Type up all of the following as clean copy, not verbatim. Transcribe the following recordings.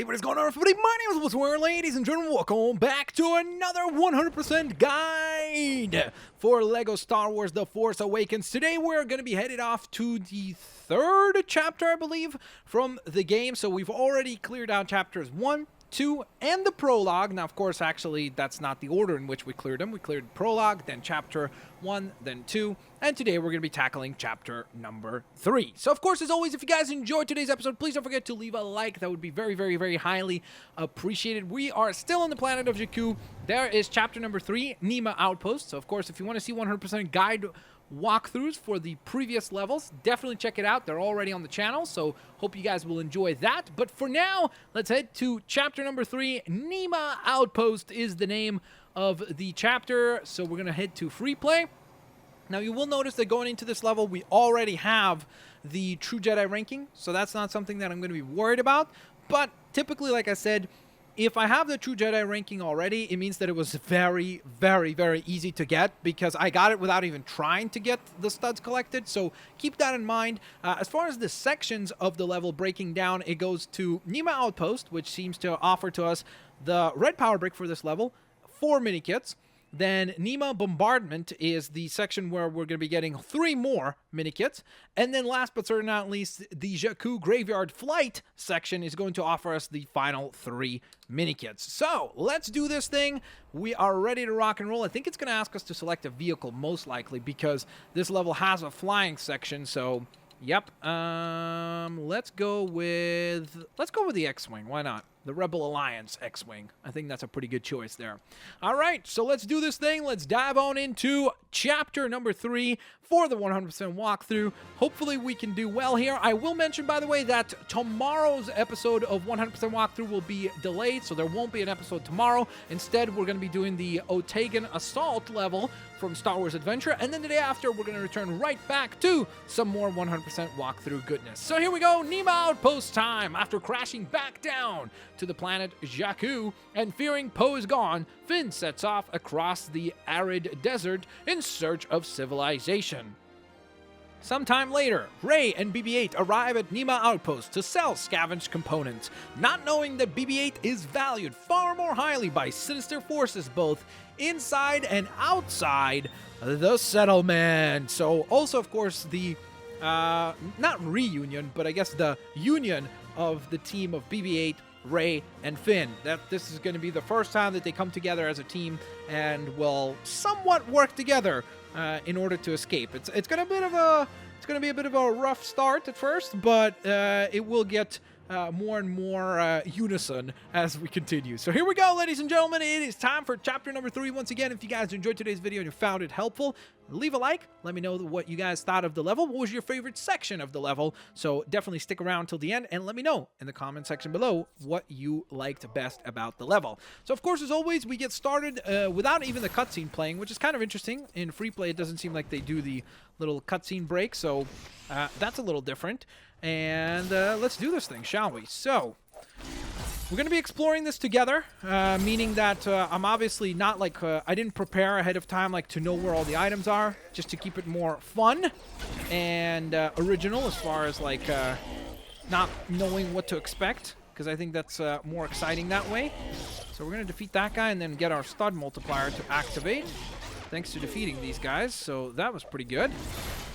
What is going on, everybody? My name is Blitzwinger, ladies and gentlemen. Welcome back to another 100% guide for LEGO Star Wars The Force Awakens. Today, we're going to be headed off to the third chapter, I believe, from the game. So we've already cleared out chapters 1, 2, and the prologue. Now, of course, actually, that's not the order in which we cleared them. We cleared prologue, then chapter 1, then 2, and today we're going to be tackling chapter number 3. So, of course, as always, if you guys enjoyed today's episode, please don't forget to leave a like. That would be very, very, very highly appreciated. We are still on the planet of Jakku. There is chapter number 3, Niima Outpost. So, of course, if you want to see 100% guide walkthroughs for the previous levels, definitely check it out. They're already on the channel, so hope you guys will enjoy that. But for now, let's head to chapter number 3. Niima Outpost is the name of the chapter, so we're going to head to free play. Now, you will notice that going into this level, we already have the True Jedi ranking, so that's not something that I'm going to be worried about. But typically, like I said, if I have the True Jedi ranking already, it means that it was very, very, very easy to get because I got it without even trying to get the studs collected. So keep that in mind. As far as the sections of the level breaking down, it goes to Niima Outpost, which seems to offer to us the red power brick for this level, 4 Minikits. Then Niima Bombardment is the section where we're going to be getting 3 more Minikits. And then last but certainly not least, the Jakku Graveyard Flight section is going to offer us the final 3 Minikits. So, let's do this thing. We are ready to rock and roll. I think it's going to ask us to select a vehicle most likely because this level has a flying section. So, yep. Let's go with the X-Wing. Why not? The Rebel Alliance X-Wing. I think that's a pretty good choice there. All right, so let's do this thing. Let's dive on into chapter number 3 for the 100% walkthrough. Hopefully we can do well here. I will mention, by the way, that tomorrow's episode of 100% walkthrough will be delayed, so there won't be an episode tomorrow. Instead, we're going to be doing the Otagan Assault level from Star Wars Adventure, and then the day after, we're going to return right back to some more 100% walkthrough goodness. So here we go, Niima Outpost time. After crashing back down to the planet Jakku and fearing Poe is gone, Finn sets off across the arid desert in search of civilization. Sometime later, Rey and BB-8 arrive at Niima Outpost to sell scavenged components, not knowing that BB-8 is valued far more highly by sinister forces both inside and outside the settlement. So also, of course, the not reunion, but I guess the union of the team of BB-8, Rey, and Finn. That this is going to be the first time that they come together as a team and will somewhat work together in order to escape. It's going to be a bit of a rough start at first, but it will get more and more unison as we continue. So here we go, ladies and gentlemen. It is time for chapter number 3. Once again, if you guys enjoyed today's video and you found it helpful, leave a like. Let me know what you guys thought of the level. What was your favorite section of the level? So definitely stick around till the end and let me know in the comment section below what you liked best about the level. So of course, as always, we get started without even the cutscene playing, which is kind of interesting. In free play, it doesn't seem like they do the little cutscene break, so that's a little different. And let's do this thing, shall we? So, we're going to be exploring this together, meaning that I'm obviously not like, I didn't prepare ahead of time like to know where all the items are, just to keep it more fun and original as far as like not knowing what to expect, because I think that's more exciting that way. So we're going to defeat that guy and then get our stud multiplier to activate, thanks to defeating these guys, so that was pretty good.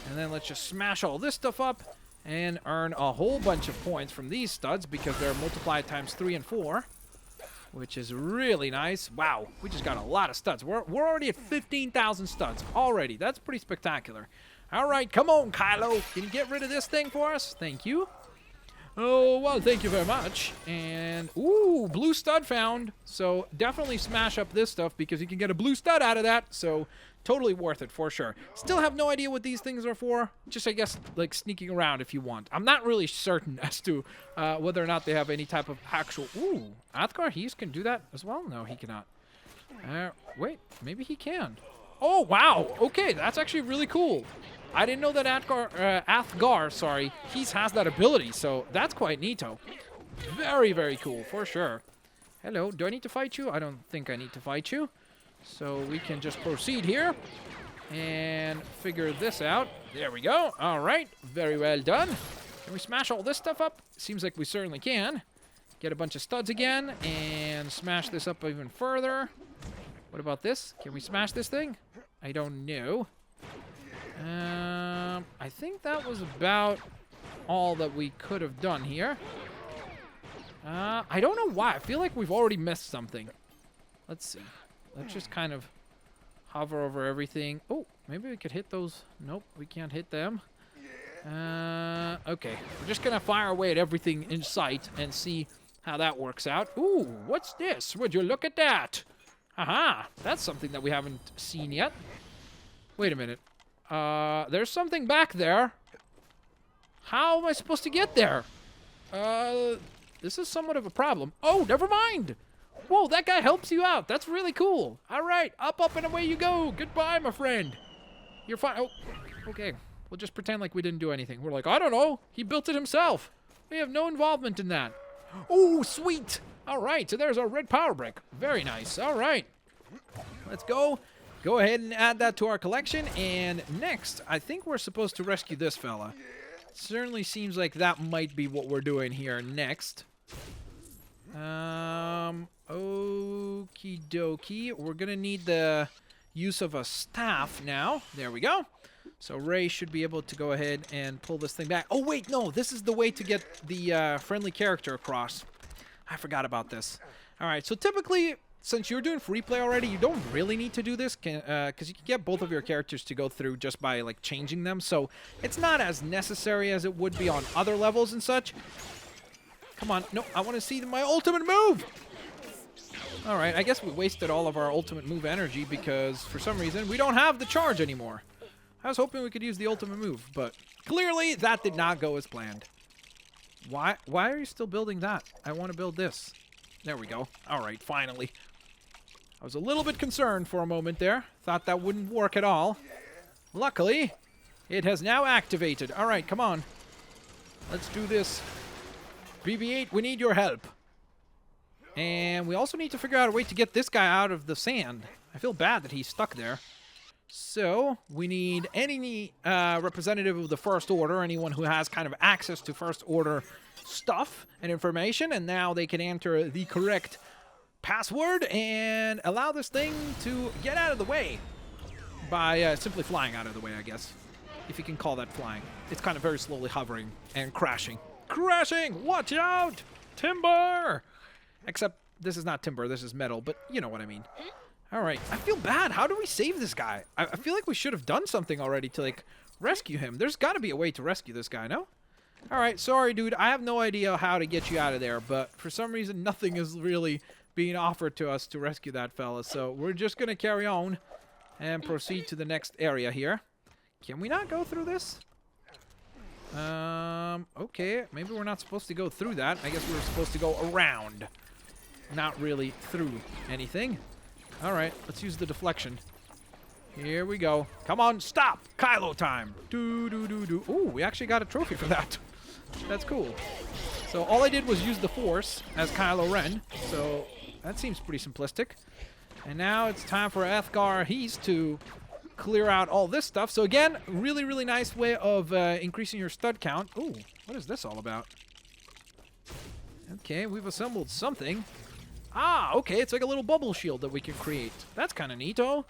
And then let's just smash all this stuff up and earn a whole bunch of points from these studs because they're multiplied times 3 and 4, which is really nice. Wow, we just got a lot of studs. We're already at 15,000 studs already. That's pretty spectacular. All right, come on, Kylo. Can you get rid of this thing for us? Thank you. Oh, well, thank you very much. And, ooh, blue stud found. So definitely smash up this stuff because you can get a blue stud out of that. So totally worth it for sure. Still have no idea what these things are for. Just, I guess, like sneaking around if you want. I'm not really certain as to whether or not they have any type of actual... Ooh, Athgar Hees can do that as well? No, he cannot. Wait, maybe he can. Oh, wow. Okay, that's actually really cool. I didn't know that Athgar, sorry, he has that ability, so that's quite neato. Very, very cool, for sure. Hello, do I need to fight you? I don't think I need to fight you. So we can just proceed here and figure this out. There we go. All right, very well done. Can we smash all this stuff up? Seems like we certainly can. get a bunch of studs again and smash this up even further. What about this? Can we smash this thing? I don't know. I think that was about all that we could have done here. I don't know why. I feel like we've already missed something. Let's see. Let's just kind of hover over everything. Oh, maybe we could hit those. Nope, we can't hit them. Okay. We're just going to fire away at everything in sight and see how that works out. Ooh, what's this? Would you look at that? Aha, that's something that we haven't seen yet. Wait a minute. There's something back there. How am I supposed to get there? This is somewhat of a problem. Oh, never mind. Whoa, that guy helps you out. That's really cool. All right, up, and away you go. Goodbye, my friend. You're fine. Oh, okay. We'll just pretend like we didn't do anything. We're like, I don't know. He built it himself. We have no involvement in that. Oh, sweet. All right, so there's our red power brick. Very nice. All right. Let's go. Go ahead and add that to our collection. And next, I think we're supposed to rescue this fella. Certainly seems like that might be what we're doing here next. Okie dokie. We're going to need the use of a staff now. There we go. So Ray should be able to go ahead and pull this thing back. Oh, wait, no. This is the way to get the friendly character across. I forgot about this. All right, so typically, since you're doing free play already, you don't really need to do this because you can get both of your characters to go through just by, like, changing them. So it's not as necessary as it would be on other levels and such. Come on. No, I want to see my ultimate move. All right, I guess we wasted all of our ultimate move energy because, for some reason, we don't have the charge anymore. I was hoping we could use the ultimate move, but clearly that did not go as planned. Why are you still building that? I want to build this. There we go. All right, finally. I was a little bit concerned for a moment there. Thought that wouldn't work at all. Luckily, it has now activated. All right, come on. Let's do this. BB-8, we need your help. And we also need to figure out a way to get this guy out of the sand. I feel bad that he's stuck there. So, we need any representative of the First Order, anyone who has kind of access to First Order stuff and information, and now they can enter the correct password and allow this thing to get out of the way by simply flying out of the way, I guess, if you can call that flying. It's kind of very slowly hovering and crashing. Crashing! Watch out! Timber! Except this is not timber, this is metal, but you know what I mean. All right, I feel bad. How do we save this guy? I feel like we should have done something already to, like, rescue him. There's got to be a way to rescue this guy, no? All right, sorry, dude. I have no idea how to get you out of there, but for some reason, nothing is really being offered to us to rescue that fella. So we're just going to carry on and proceed to the next area here. Can we not go through this? Okay, maybe we're not supposed to go through that. I guess we're supposed to go around, not really through anything. All right, let's use the deflection. Here we go. Come on, stop! Kylo time! Do. Ooh, we actually got a trophy for that. That's cool. So all I did was use the Force as Kylo Ren. So that seems pretty simplistic. And now it's time for Ethgar He's to clear out all this stuff. So again, really, really nice way of increasing your stud count. Ooh, what is this all about? Okay, we've assembled something. Ah, okay, it's like a little bubble shield that we can create. That's kind of neato.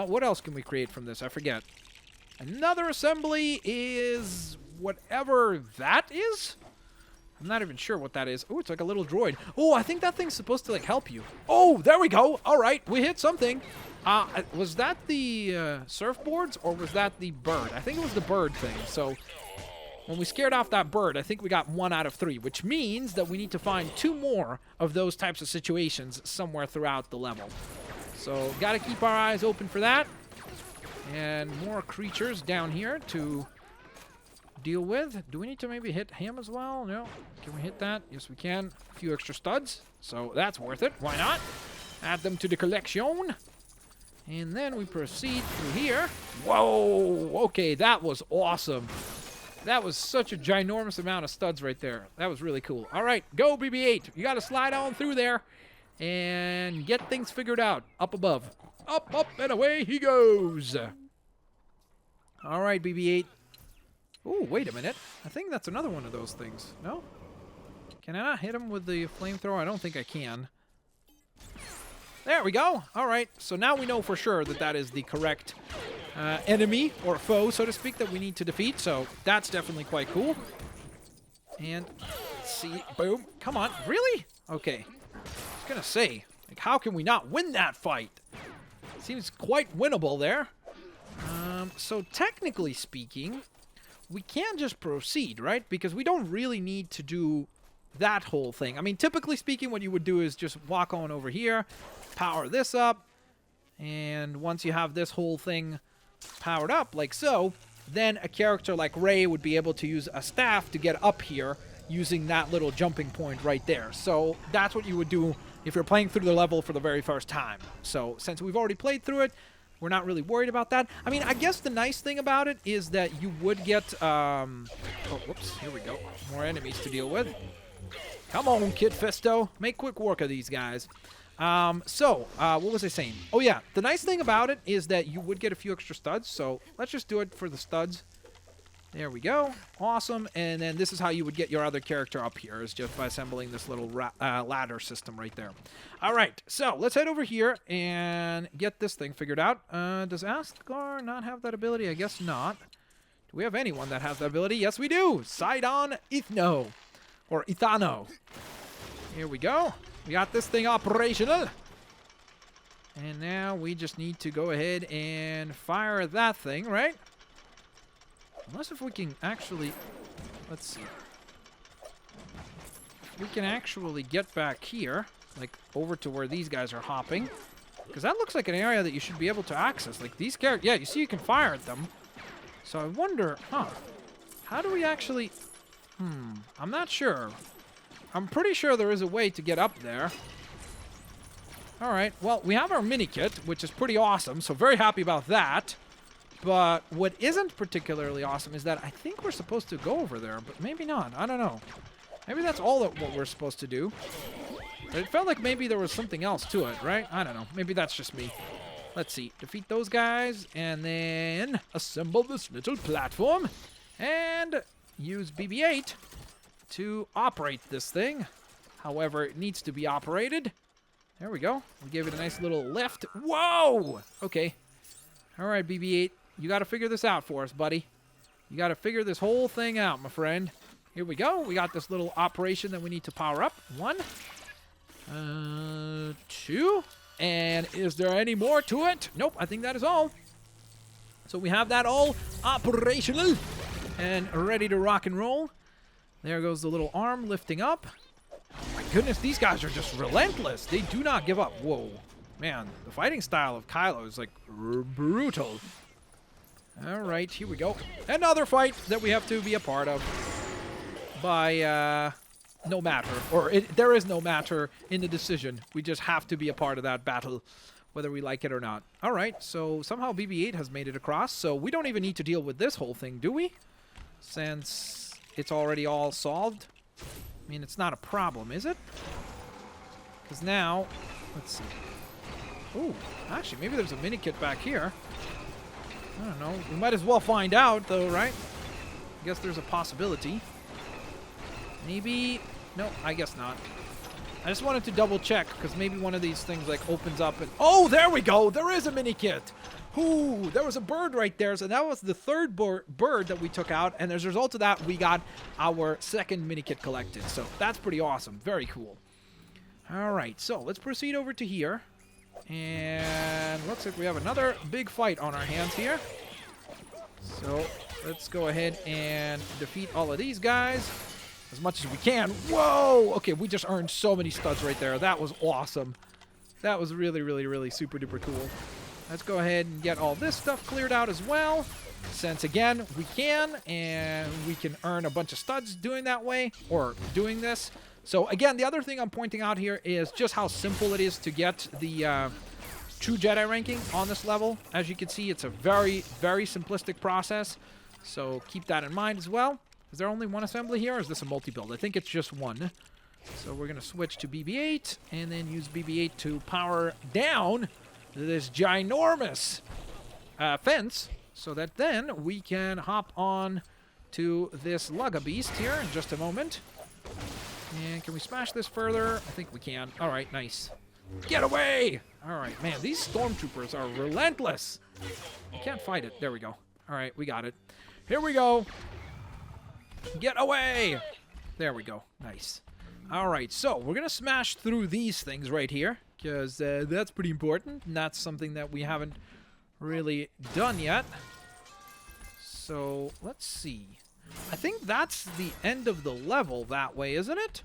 What else can we create from this? I forget. Another assembly is whatever that is? I'm not even sure what that is. Oh, it's like a little droid. Oh, I think that thing's supposed to, like, help you. Oh, there we go. All right, we hit something. Was that the surfboards or was that the bird? I think it was the bird thing. So when we scared off that bird, I think we got 1 out of 3, which means that we need to find 2 more of those types of situations somewhere throughout the level. So, got to keep our eyes open for that. And more creatures down here to deal with. Do we need to maybe hit him as well? No. Can we hit that? Yes, we can. A few extra studs. So, that's worth it. Why not? Add them to the collection. And then we proceed through here. Whoa! Okay, that was awesome. That was such a ginormous amount of studs right there. That was really cool. All right, go BB-8. You got to slide on through there and get things figured out up above. Up, and away he goes. All right, BB-8. Oh, wait a minute. I think that's another one of those things. No? Can I not hit him with the flamethrower? I don't think I can. There we go. All right. So now we know for sure that that is the correct enemy or foe, so to speak, that we need to defeat. So that's definitely quite cool. And let's see. Boom. Come on. Really? Okay. I was going to say, like, how can we not win that fight? Seems quite winnable there. So technically speaking, we can just proceed, right? Because we don't really need to do that whole thing. I mean, typically speaking, what you would do is just walk on over here, power this up, and once you have this whole thing powered up, like so, then a character like Ray would be able to use a staff to get up here using that little jumping point right there. So that's what you would do if you're playing through the level for the very first time. So since we've already played through it, we're not really worried about that. I mean, I guess the nice thing about it is that you would get, oh, whoops, here we go. More enemies to deal with. Come on, Kid Fisto. Make quick work of these guys. What was I saying? Oh, yeah. The nice thing about it is that you would get a few extra studs. So let's just do it for the studs. There we go. Awesome. And then this is how you would get your other character up here, is just by assembling this little ladder system right there. All right. So let's head over here and get this thing figured out. Does Asgar not have that ability? I guess not. Do we have anyone that has that ability? Yes, we do. Sidon Ithno. Or Ithano. Here we go. We got this thing operational. And now we just need to go ahead and fire that thing, right? Unless if we can actually... Let's see. If we can actually get back here, like over to where these guys are hopping. Because that looks like an area that you should be able to access. Like these characters... Yeah, you see you can fire at them. So I wonder... How do we actually... I'm not sure. I'm pretty sure there is a way to get up there. Alright, well, we have our Minikit, which is pretty awesome, so very happy about that. But what isn't particularly awesome is that I think we're supposed to go over there, but maybe not. I don't know. Maybe that's all that what we're supposed to do. But it felt like maybe there was something else to it, right? I don't know. Maybe that's just me. Let's see. Defeat those guys, and then assemble this little platform, and use BB-8 to operate this thing. However, it needs to be operated. There we go. We gave it a nice little lift. Whoa! Okay. All right, BB-8. You got to figure this out for us, buddy. You got to figure this whole thing out, my friend. Here we go. We got this little operation that we need to power up. 1. 2. And is there any more to it? Nope, I think that is all. So we have that all operational and ready to rock and roll. There goes the little arm lifting up. Oh my goodness, these guys are just relentless. They do not give up. Whoa. Man, the fighting style of Kylo is like brutal. All right, here we go. Another fight that we have to be a part of by no matter. Or there is no matter in the decision. We just have to be a part of that battle, whether we like it or not. All right, so somehow BB-8 has made it across, so we don't even need to deal with this whole thing, do we? Since it's already all solved. I mean, it's not a problem, is it? Because now, let's see. Oh, actually, maybe there's a Minikit back here. I don't know. We might as well find out, though, right? I guess there's a possibility. Maybe... No, I guess not. I just wanted to double check, because maybe one of these things, like, opens up and... Oh, there we go! There is a Minikit! Ooh, there was a bird right there, so that was the third bird that we took out, and as a result of that, we got our second Minikit collected. So that's pretty awesome. Very cool. All right, so let's proceed over to here. And looks like we have another big fight on our hands here. So let's go ahead and defeat all of these guys as much as we can. Whoa! Okay, we just earned so many studs right there. That was awesome. That was really, really, really super duper cool. Let's go ahead and get all this stuff cleared out as well. Since, again, we can, and we can earn a bunch of studs doing that way, or doing this. So, again, the other thing I'm pointing out here is just how simple it is to get the true Jedi ranking on this level. As you can see, it's a very, very simplistic process. So, keep that in mind as well. Is there only one assembly here, or is this a multi-build? I think it's just one. So, we're going to switch to BB-8, and then use BB-8 to power down this ginormous fence, so that then we can hop on to this Lugga Beast here in just a moment. And can we smash this further? I think we can. All right, nice. Get away! All right, man, these stormtroopers are relentless. You can't fight it. There we go. All right, we got it. Here we go. Get away! There we go. Nice. All right, so we're going to smash through these things right here because that's pretty important. And that's something that we haven't really done yet. So let's see. I think that's the end of the level that way, isn't it?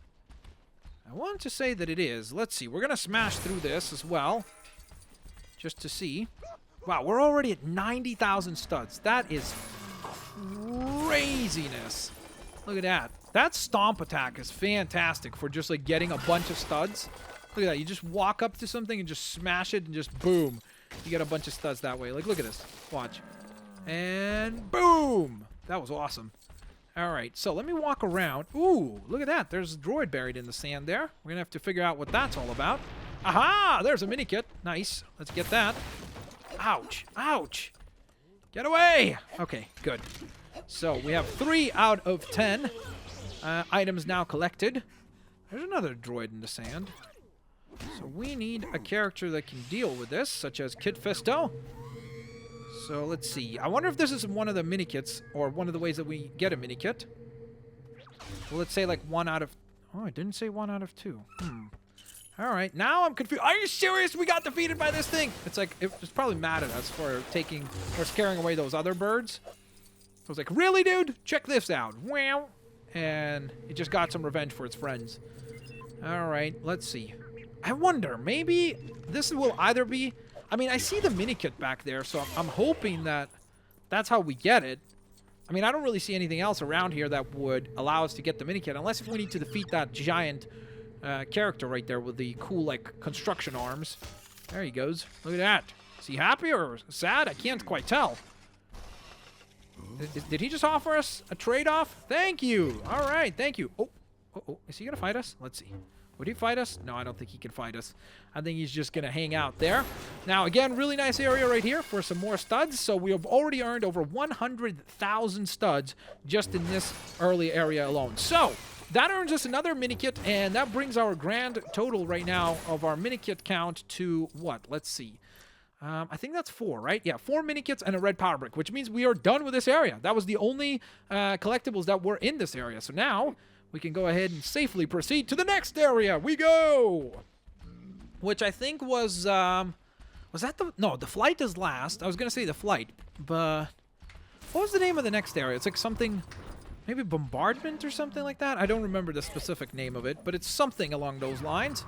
I want to say that it is. Let's see. We're going to smash through this as well. Just to see. Wow, we're already at 90,000 studs. That is craziness. Look at that. That stomp attack is fantastic for just like getting a bunch of studs. Look at that. You just walk up to something and just smash it and just boom. You get a bunch of studs that way. Like, look at this. Watch. And boom. That was awesome. All right, so let me walk around. Ooh, look at that. There's a droid buried in the sand there. We're going to have to figure out what that's all about. Aha! There's a Minikit. Nice. Let's get that. Ouch. Ouch. Get away. Okay, good. So we have 3 out of 10 items now collected. There's another droid in the sand. So we need a character that can deal with this, such as Kit Fisto. So let's see. I wonder if this is one of the Minikits, or one of the ways that we get a Minikit. Well, let's say like 1 out of... Oh, I didn't say 1 out of 2. All right, now I'm confused. Are you serious? We got defeated by this thing. It's like, it was probably mad at us for taking, or scaring away those other birds. So I was like, really, dude? Check this out. Wow. And it just got some revenge for its friends. All right, let's see. I wonder, maybe this will either be... I mean, I see the Minikit back there, so I'm hoping that that's how we get it. I mean, I don't really see anything else around here that would allow us to get the Minikit, unless if we need to defeat that giant character right there with the cool, like, construction arms. There he goes. Look at that. Is he happy or sad? I can't quite tell. Did he just offer us a trade-off? Thank you. All right, thank you. Oh, is he going to fight us? Let's see. Would he fight us? No, I don't think he can fight us. I think he's just going to hang out there. Now, again, really nice area right here for some more studs. So we have already earned over 100,000 studs just in this early area alone. So that earns us another Minikit, and that brings our grand total right now of our Minikit count to what? Let's see. I think that's 4, right? Yeah, 4 Minikits and a red power brick, which means we are done with this area. That was the only collectibles that were in this area. So now we can go ahead and safely proceed to the next area. We go! Which I think was that the... No, the flight is last. I was going to say the flight, but... What was the name of the next area? It's like something... Maybe bombardment or something like that? I don't remember the specific name of it, but it's something along those lines.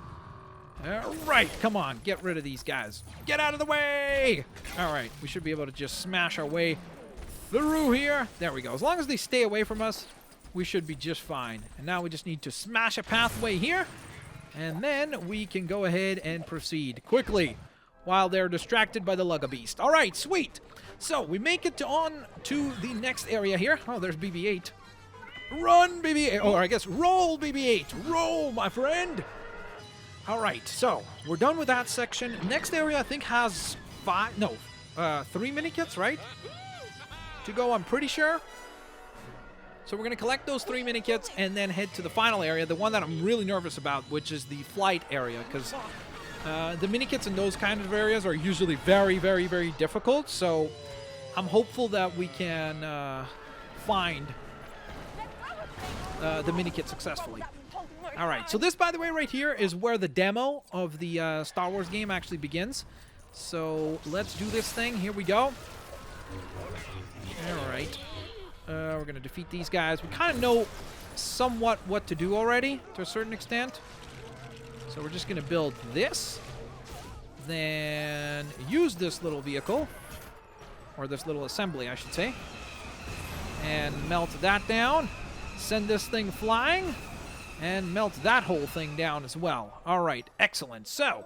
All right, come on. Get rid of these guys. Get out of the way! All right, we should be able to just smash our way through here. There we go. As long as they stay away from us, we should be just fine. And now we just need to smash a pathway here, and then we can go ahead and proceed quickly while they're distracted by the Lugga Beast. All right, sweet. So we make it on to the next area here. Oh, there's BB-8. Run, BB-8. Or I guess roll, BB-8. Roll, my friend. All right, so we're done with that section. Next area, I think, has 3 Minikits, right? To go, I'm pretty sure. So we're going to collect those 3 Minikits and then head to the final area, the one that I'm really nervous about, which is the flight area, because the Minikits in those kind of areas are usually very, very, very difficult. So I'm hopeful that we can find the Minikit successfully. All right, so this, by the way, right here is where the demo of the Star Wars game actually begins. So let's do this thing. Here we go. All right. We're going to defeat these guys. We kind of know somewhat what to do already, to a certain extent. So we're just going to build this. Then use this little vehicle. Or this little assembly, I should say. And melt that down. Send this thing flying. And melt that whole thing down as well. All right, excellent. So,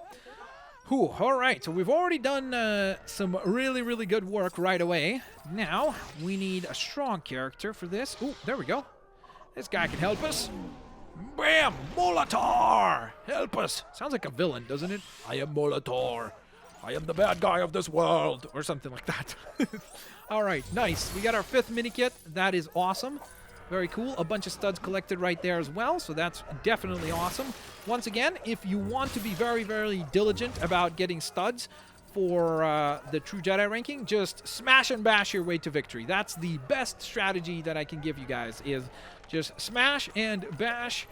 all right, so we've already done some really, really good work right away. Now, we need a strong character for this. Ooh, there we go. This guy can help us. Bam! Molitor! Help us! Sounds like a villain, doesn't it? I am Molitor. I am the bad guy of this world. Or something like that. All right, nice. We got our 5th Minikit. That is awesome. Very cool. A bunch of studs collected right there as well, so that's definitely awesome. Once again, if you want to be very, very diligent about getting studs for the True Jedi ranking, just smash and bash your way to victory. That's the best strategy that I can give you guys, is just smash and bash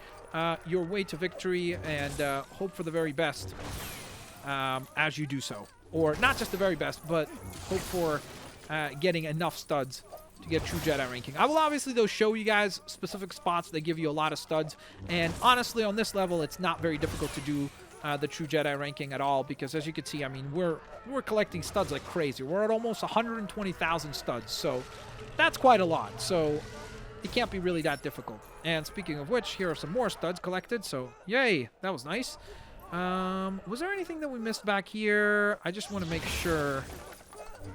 your way to victory and hope for the very best as you do so. Or not just the very best, but hope for getting enough studs to get True Jedi ranking. I will obviously, though, show you guys specific spots that give you a lot of studs. And honestly, on this level, it's not very difficult to do the True Jedi ranking at all, because as you can see, I mean, we're collecting studs like crazy. We're at almost 120,000 studs, so that's quite a lot. So it can't be really that difficult. And speaking of which, here are some more studs collected, so yay, that was nice. Was there anything that we missed back here? I just want to make sure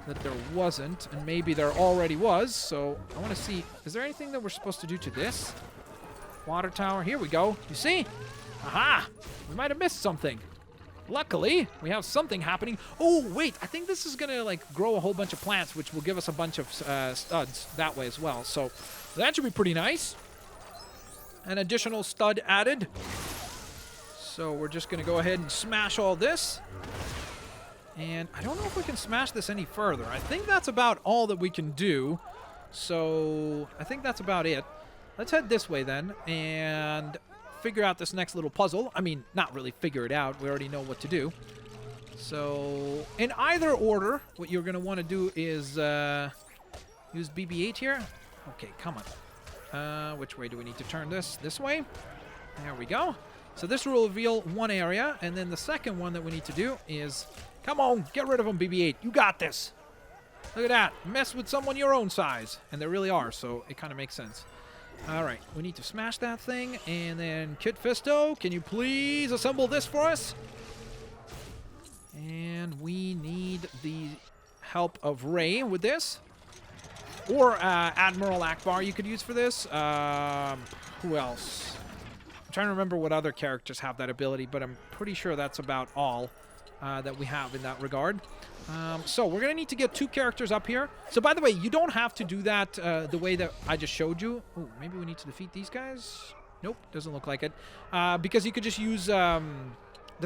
that there wasn't, and maybe there already was, so I want to see, is there anything that we're supposed to do to this? Water tower, here we go. You see? Aha! We might have missed something. Luckily, we have something happening. Oh, wait, I think this is gonna, like, grow a whole bunch of plants, which will give us a bunch of studs that way as well, so that should be pretty nice. An additional stud added. So we're just gonna go ahead and smash all this. And I don't know if we can smash this any further. I think that's about all that we can do. So I think that's about it. Let's head this way then and figure out this next little puzzle. I mean, not really figure it out. We already know what to do. So in either order, what you're going to want to do is use BB-8 here. Okay, come on. Which way do we need to turn this? This way? There we go. So this will reveal one area, and then the second one that we need to do is... Come on, get rid of them, BB-8. You got this. Look at that. Mess with someone your own size. And there really are, so it kind of makes sense. All right, we need to smash that thing. And then Kit Fisto, can you please assemble this for us? And we need the help of Rey with this. Or Admiral Akbar you could use for this. Who else? I'm trying to remember what other characters have that ability, but I'm pretty sure that's about all that we have in that regard. So we're going to need to get 2 characters up here. So by the way, you don't have to do that the way that I just showed you. Oh, maybe we need to defeat these guys? Nope, doesn't look like it. Because you could just use the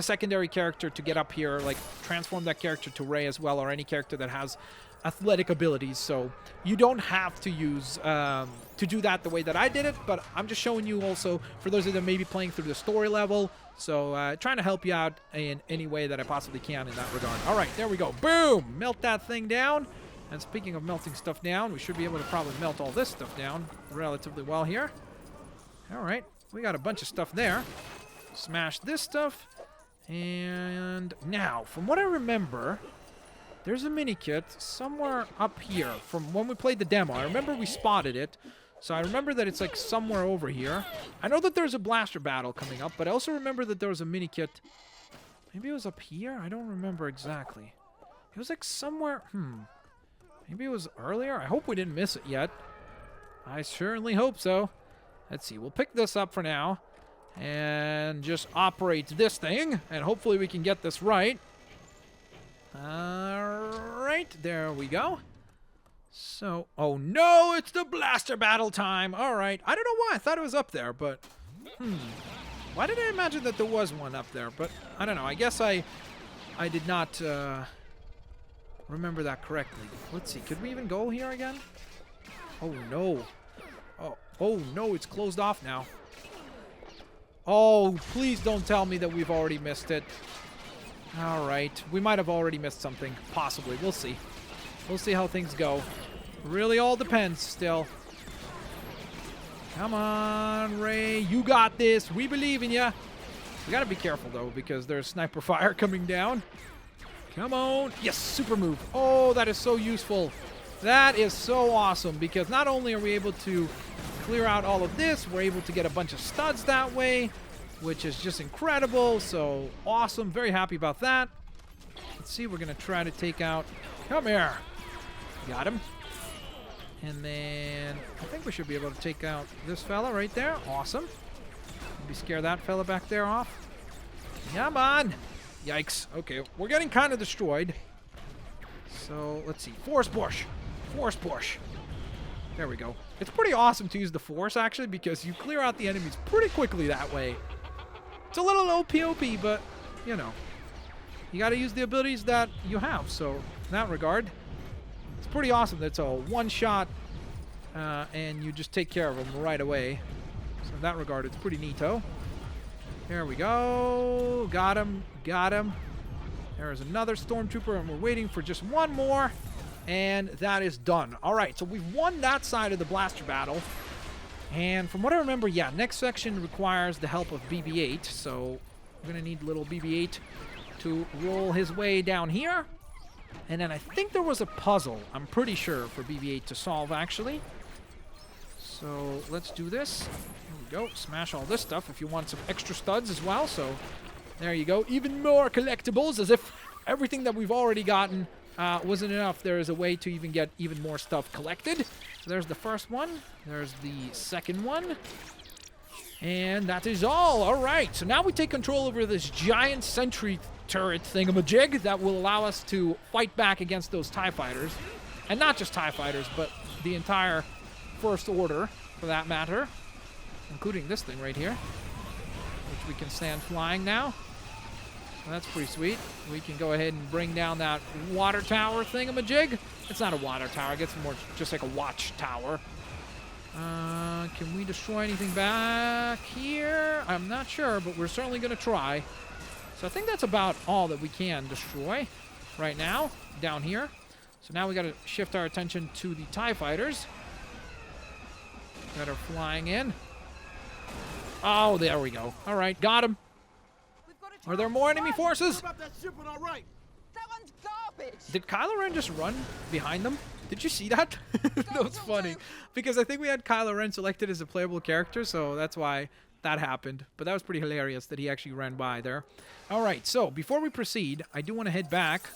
secondary character to get up here, like transform that character to Rey as well, or any character that has athletic abilities. So you don't have to use to do that the way that I did it, but I'm just showing you also for those of you that may be playing through the story level. So trying to help you out in any way that I possibly can in that regard. All right, there we go. Boom! Melt that thing down. And speaking of melting stuff down, we should be able to probably melt all this stuff down relatively well here. All right, we got a bunch of stuff there. Smash this stuff. And now, from what I remember, there's a Minikit somewhere up here from when we played the demo. I remember we spotted it. So I remember that it's like somewhere over here. I know that there's a blaster battle coming up, but I also remember that there was a Minikit. Maybe it was up here? I don't remember exactly. It was like somewhere... Maybe it was earlier? I hope we didn't miss it yet. I certainly hope so. Let's see. We'll pick this up for now. And just operate this thing. And hopefully we can get this right. Alright. There we go. So, oh no, it's the blaster battle time. All right. I don't know why. I thought it was up there, but why did I imagine that there was one up there? But I don't know. I guess I did not remember that correctly. Let's see. Could we even go here again? Oh no. Oh no, it's closed off now. Oh, please don't tell me that we've already missed it. All right. We might have already missed something. Possibly. We'll see. We'll see how things go. Really all depends still. Come on, Rey. You got this. We believe in ya. We gotta be careful, though, because there's sniper fire coming down. Come on. Yes, super move. Oh, that is so useful. That is so awesome, because not only are we able to clear out all of this, we're able to get a bunch of studs that way, which is just incredible. So awesome. Very happy about that. Let's see. We're going to try to take out... Come here. Got him. And then I think we should be able to take out this fella right there. Awesome. Maybe scare that fella back there off. Come on. Yikes. Okay, we're getting kind of destroyed. So let's see. Force push. Force push. There we go. It's pretty awesome to use the Force, actually, because you clear out the enemies pretty quickly that way. It's a little OP, but, you know. You got to use the abilities that you have, so in that regard, it's pretty awesome that it's a one-shot, and you just take care of them right away. So in that regard, it's pretty neato. There we go. Got him. Got him. There's another Stormtrooper, and we're waiting for just one more, and that is done. All right, so we've won that side of the blaster battle, and from what I remember, yeah, next section requires the help of BB-8, so we're going to need little BB-8 to roll his way down here, and then I think there was a puzzle, I'm pretty sure, for BB-8 to solve, actually. So let's do this. Here we go. Smash all this stuff if you want some extra studs as well. So there you go. Even more collectibles, as if everything that we've already gotten wasn't enough. There is a way to even get even more stuff collected. So there's the first one. There's the second one. And that is all. All right. So now we take control over this giant sentry turret thingamajig that will allow us to fight back against those TIE fighters. And not just TIE fighters, but the entire First Order, for that matter, including this thing right here, which we can stand flying now. So that's pretty sweet. We can go ahead and bring down that water tower thingamajig. It's not a water tower. I guess it's more just like a watch tower. Can we destroy anything back here? I'm not sure, but we're certainly going to try. So I think that's about all that we can destroy right now down here. So now we got to shift our attention to the TIE fighters that are flying in. Oh, there we go. All right, got him. Are there more enemy forces? That one's garbage. Did Kylo Ren just run behind them? Did you see that? That was funny. Because I think we had Kylo Ren selected as a playable character, so that's why that happened. But that was pretty hilarious that he actually ran by there. All right, so before we proceed, I do want to head back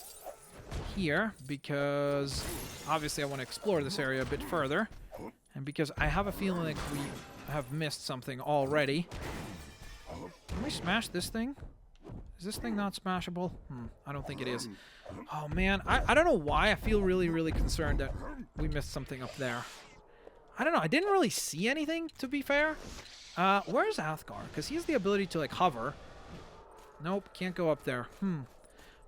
here because obviously I want to explore this area a bit further. And because I have a feeling like we have missed something already. Can we smash this thing? Is this thing not smashable? I don't think it is. Oh, man. I don't know why I feel really, really concerned that we missed something up there. I don't know. I didn't really see anything, to be fair. Where's Athgar? Because he has the ability to, like, hover. Nope. Can't go up there.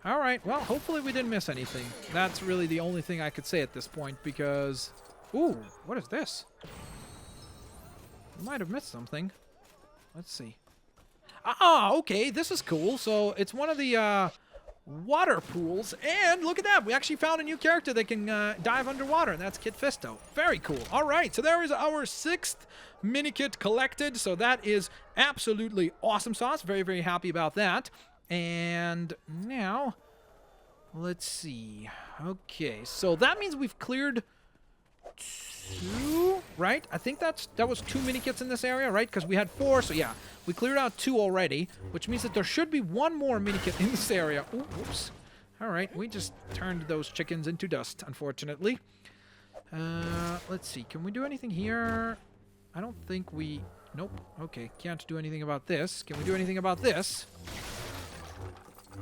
All right. Well, hopefully we didn't miss anything. That's really the only thing I could say at this point because... Ooh, what is this? We might have missed something. Let's see. Ah, okay, this is cool. So it's one of the water pools, and look at that. We actually found a new character that can dive underwater, and that's Kit Fisto. Very cool. All right, so there is our 6th Minikit collected, so that is absolutely awesome sauce. Very, very happy about that. And now, let's see. Okay, so that means we've cleared... 2, right? I think that was 2 Minikits in this area, right? Because we had 4, so yeah, we cleared out 2 already, which means that there should be 1 more Minikit in this area. Ooh, whoops. All right, we just turned those chickens into dust, unfortunately. Let's see, can we do anything here? I don't think we... Nope. Okay, can't do anything about this. Can we do anything about this?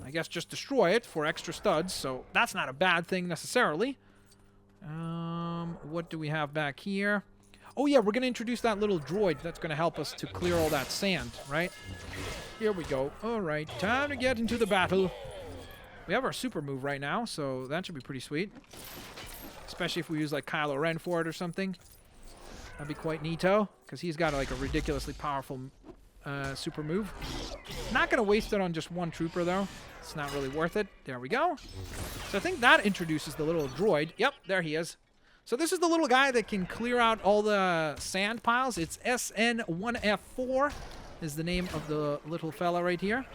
I guess just destroy it for extra studs, so that's not a bad thing necessarily. What do we have back here? Oh yeah, we're going to introduce that little droid that's going to help us to clear all that sand, right? Here we go. All right, time to get into the battle. We have our super move right now, so that should be pretty sweet. Especially if we use like Kylo Ren for it or something. That'd be quite neato, because he's got like a ridiculously powerful super move. Not going to waste it on just one trooper though. It's not really worth it. There we go. So I think that introduces the little droid. Yep, there he is. So this is the little guy that can clear out all the sand piles. It's SN1F4 is the name of the little fella right here.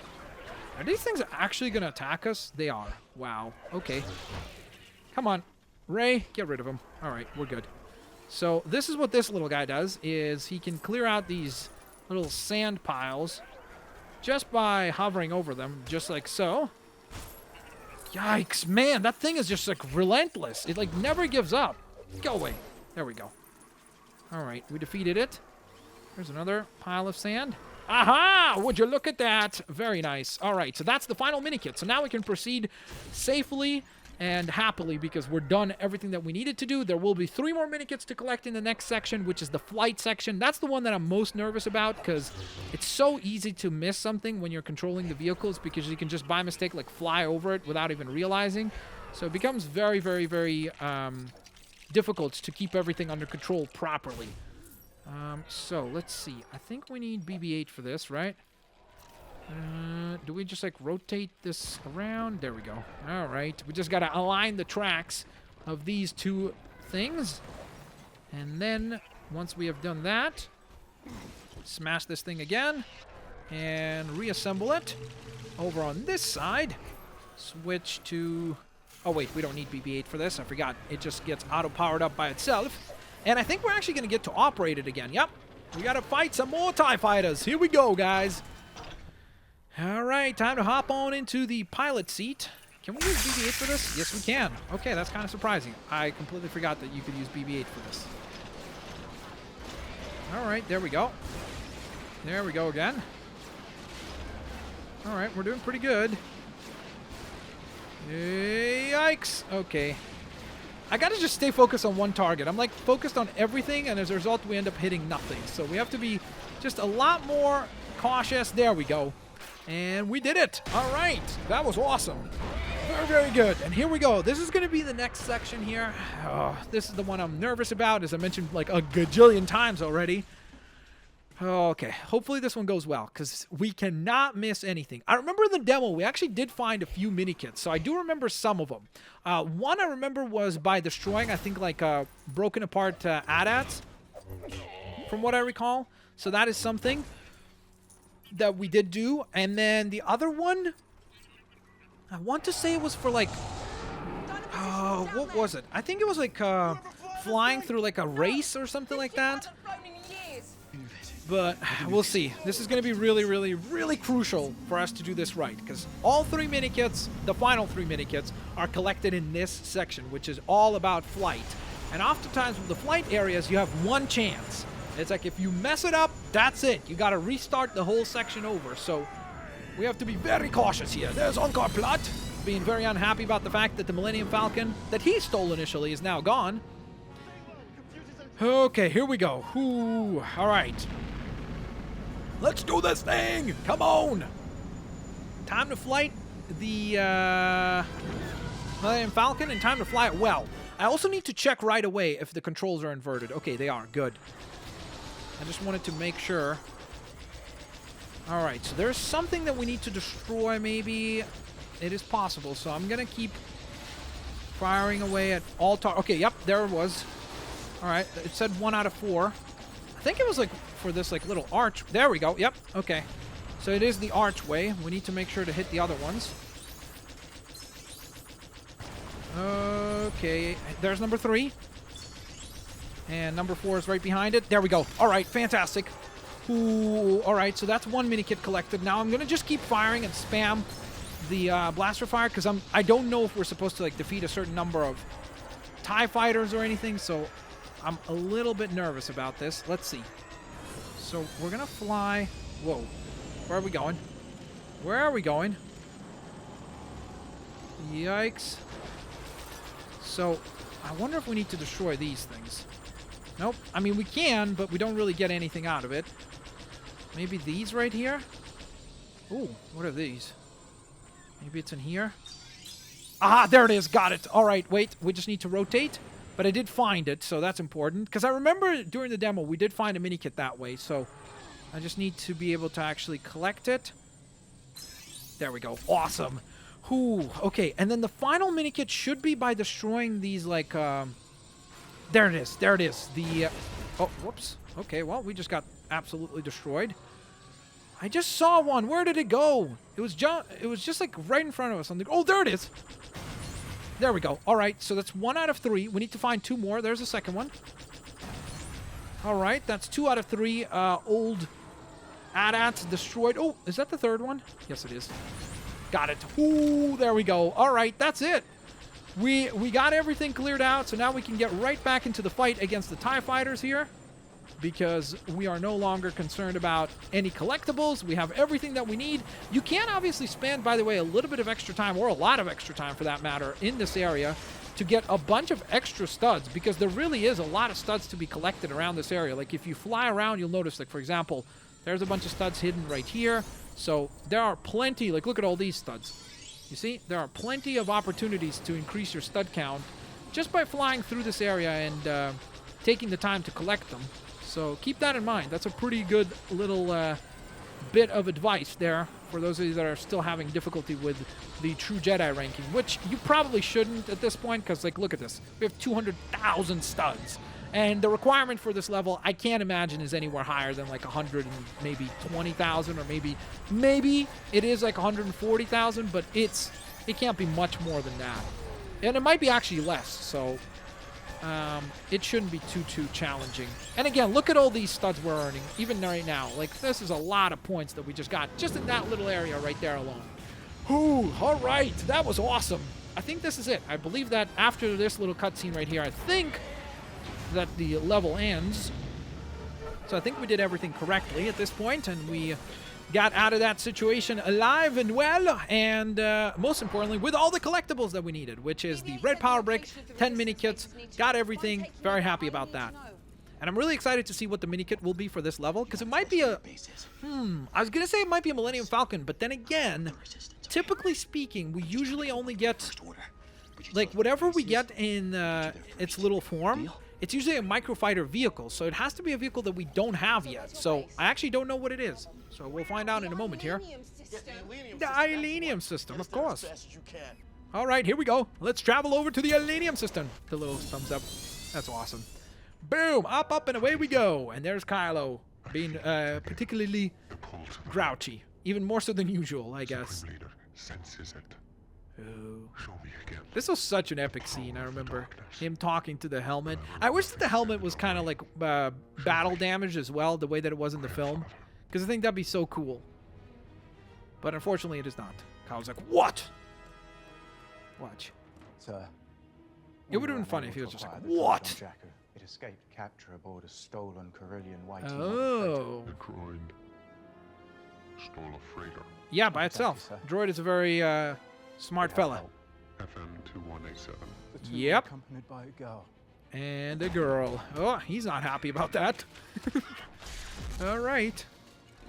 Are these things actually going to attack us? They are. Wow. Okay. Come on. Rey, get rid of him. All right, we're good. So this is what this little guy does, is he can clear out these little sand piles just by hovering over them, just like so. Yikes, man, that thing is just like relentless. It like never gives up. Go away. There we go. All right, we defeated it. There's another pile of sand. Aha! Would you look at that? Very nice. All right, so that's the final Minikit. So now we can proceed safely And happily, because we're done everything that we needed to do. There will be 3 more Minikits to collect in the next section, which is the flight section. That's the one that I'm most nervous about, because it's so easy to miss something when you're controlling the vehicles, because you can just by mistake like fly over it without even realizing. So it becomes very, very, very difficult to keep everything under control properly. So let's see. I think we need BB-8 for this, right? Do we just like rotate this around? There we go. All right. We just got to align the tracks of these 2 things. And then once we have done that, smash this thing again and reassemble it. Over on this side, switch to... Oh, wait. We don't need BB-8 for this. I forgot. It just gets auto-powered up by itself. And I think we're actually going to get to operate it again. Yep. We got to fight some more TIE fighters. Here we go, guys. All right, time to hop on into the pilot seat. Can we use BB-8 for this? Yes, we can. Okay, that's kind of surprising. I completely forgot that you could use BB-8 for this. All right, there we go. There we go again. All right, we're doing pretty good. Yikes. Okay. I gotta just stay focused on one target. I'm like focused on everything, and as a result, we end up hitting nothing. So we have to be just a lot more cautious. There we go. And we did it. All right. That was awesome. Very, very good. And here we go. This is going to be the next section here. Oh, this is the one I'm nervous about, as I mentioned like a gajillion times already. Okay. Hopefully this one goes well, because we cannot miss anything. I remember in the demo, we actually did find a few Minikits, so I do remember some of them. One I remember was by destroying, I think, like broken apart AT-ATs, from what I recall. So that is something that we did do. And then the other one, I want to say it was for like what was it? I think it was like flying through like a race or something like that, but we'll see. This is going to be really, really, really crucial for us to do this right, because all 3 Minikits, the final 3 Minikits, are collected in this section, which is all about flight. And oftentimes with the flight areas, you have one chance. It's like if you mess it up, that's it. You got to restart the whole section over. So we have to be very cautious here. There's Encore Plot being very unhappy about the fact that the Millennium Falcon that he stole initially is now gone. Okay, here we go. Ooh, all right. Let's do this thing. Come on. Time to flight the Millennium Falcon, and time to fly it well. I also need to check right away if the controls are inverted. Okay, they are. Good. I just wanted to make sure. Alright, so there's something that we need to destroy, maybe. It is possible, so I'm going to keep firing away at all Okay, yep, there it was. Alright, it said 1 out of 4. I think it was like for this like little arch. There we go, yep, okay. So it is the archway. We need to make sure to hit the other ones. Okay, there's number 3. And number 4 is right behind it. There we go. All right, fantastic. Ooh, all right, so that's 1 Minikit collected. Now I'm going to just keep firing and spam the blaster fire, because I don't know if we're supposed to like defeat a certain number of TIE fighters or anything, so I'm a little bit nervous about this. Let's see. So we're going to fly. Whoa. Where are we going? Where are we going? Yikes. So I wonder if we need to destroy these things. Nope. I mean, we can, but we don't really get anything out of it. Maybe these right here? Ooh, what are these? Maybe it's in here? Ah, there it is. Got it. All right, wait. We just need to rotate. But I did find it, so that's important. Because I remember during the demo, we did find a Minikit that way. So I just need to be able to actually collect it. There we go. Awesome. Ooh, okay. And then the final Minikit should be by destroying these, like... There it is. There it is. The... oh, whoops. Okay, well, we just got absolutely destroyed. I just saw one. Where did it go? It was just like right in front of us. Oh, there it is. There we go. All right, so that's 1 out of 3. We need to find 2 more. There's the second one. All right, that's 2 out of 3 old AT-ATs destroyed. Oh, is that the third one? Yes, it is. Got it. Ooh, there we go. All right, that's it. We got everything cleared out, so now we can get right back into the fight against the TIE fighters here. because we are no longer concerned about any collectibles. We have everything that we need. You can obviously spend, by the way, a little bit of extra time, or a lot of extra time for that matter, in this area to get a bunch of extra studs, because there really is a lot of studs to be collected around this area. Like if you fly around, you'll notice, like for example, there's a bunch of studs hidden right here. So there are plenty, like look at all these studs. You see, there are plenty of opportunities to increase your stud count just by flying through this area and taking the time to collect them. So keep that in mind. That's a pretty good little bit of advice there for those of you that are still having difficulty with the True Jedi ranking, which you probably shouldn't at this point, because like look at this. We have 200,000 studs. And the requirement for this level, I can't imagine, is anywhere higher than like 100 and maybe 20,000, or maybe it is like 140,000, but it can't be much more than that. And it might be actually less, so it shouldn't be too challenging. And again, look at all these studs we're earning, even right now. Like this is a lot of points that we just got just in that little area right there alone. Ooh, all right, that was awesome. I think this is it. I believe that after this little cutscene right here, I think that the level ends. So I think we did everything correctly at this point, and we got out of that situation alive and well, and most importantly, with all the collectibles that we needed, which is the red power brick, 10 mini kits, got everything. Very happy about that. And I'm really excited to see what the mini kit will be for this level, because it might be a, I was going to say it might be a Millennium Falcon, but then again, typically speaking, we usually only get, like, whatever we get in its little form, it's usually a microfighter vehicle, so it has to be a vehicle that we don't have yet. So I actually don't know what it is. So we'll find out in a moment here. The Ilenium system, of course. All right, here we go. Let's travel over to the Ilenium system. The little thumbs up. That's awesome. Boom, up, and away we go. And there's Kylo, being particularly grouchy. Even more so than usual, I guess. Ooh. This was such an epic scene. I remember him talking to the helmet. I wish that the helmet was kind of like battle damage as well, the way that it was in the film, because I think that'd be so cool. But unfortunately, it is not. Kyle's like, what? Watch. Sir, it would have been funny if he was just like, what? It escaped capture aboard a stolen Carillion white. Oh. The droid stole a freighter. Yeah, by itself. Droid is a very smart fella. FM 2187. Yep. Accompanied by a girl. And a girl. Oh, he's not happy about that. All right.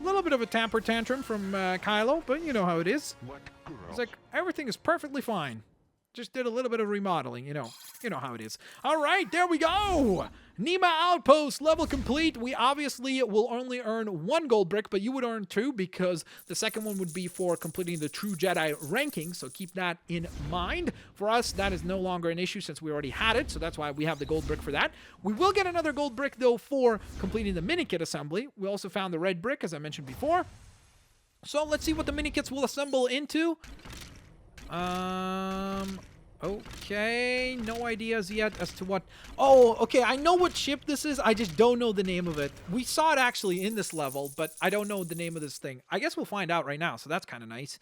A little bit of a temper tantrum from Kylo, but you know how it is. What girl? It's like, everything is perfectly fine. Just did a little bit of remodeling, you know how it is. All right, there we go. Niima Outpost, level complete. We obviously will only earn 1 gold brick, but you would earn 2 because the second one would be for completing the True Jedi ranking, so keep that in mind. For us, that is no longer an issue since we already had it, so that's why we have the gold brick for that. We will get another gold brick, though, for completing the Minikit assembly. We also found the red brick, as I mentioned before. So let's see what the Minikits will assemble into. Okay, no ideas yet as to what... Oh, okay, I know what ship this is, I just don't know the name of it. We saw it actually in this level, but I don't know the name of this thing. I guess we'll find out right now, so that's kind of nice.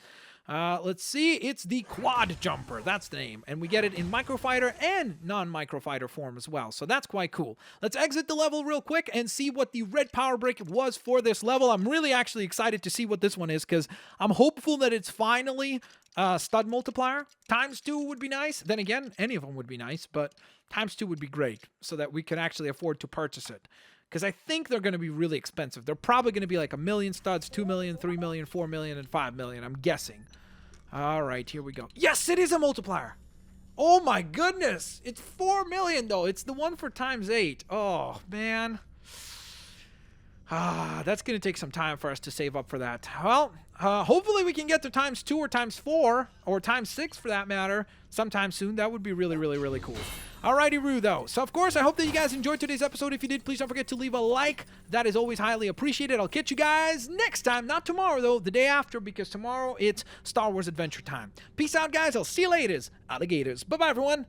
Let's see, it's the Quad Jumper, that's the name. And we get it in microfighter and non-microfighter form as well, so that's quite cool. Let's exit the level real quick and see what the red power brick was for this level. I'm really actually excited to see what this one is, because I'm hopeful that it's finally stud multiplier. ×2 would be nice. Then again, any of them would be nice, but ×2 would be great, so that we could actually afford to purchase it. Because I think they're going to be really expensive. They're probably going to be like 1 million studs, 2 million, 3 million, 4 million, and 5 million. I'm guessing. All right, here we go. Yes, it is a multiplier. Oh my goodness. It's 4 million though. It's the one for ×8. Oh, man. That's going to take some time for us to save up for that. Well, hopefully we can get to ×2 or ×4 or ×6 for that matter sometime soon. That would be really, really, really cool. Alrighty, Roo, though. So, of course, I hope that you guys enjoyed today's episode. If you did, please don't forget to leave a like. That is always highly appreciated. I'll catch you guys next time. Not tomorrow, though. The day after, because tomorrow it's Star Wars Adventure Time. Peace out, guys. I'll see you later. Alligators. Bye-bye, everyone.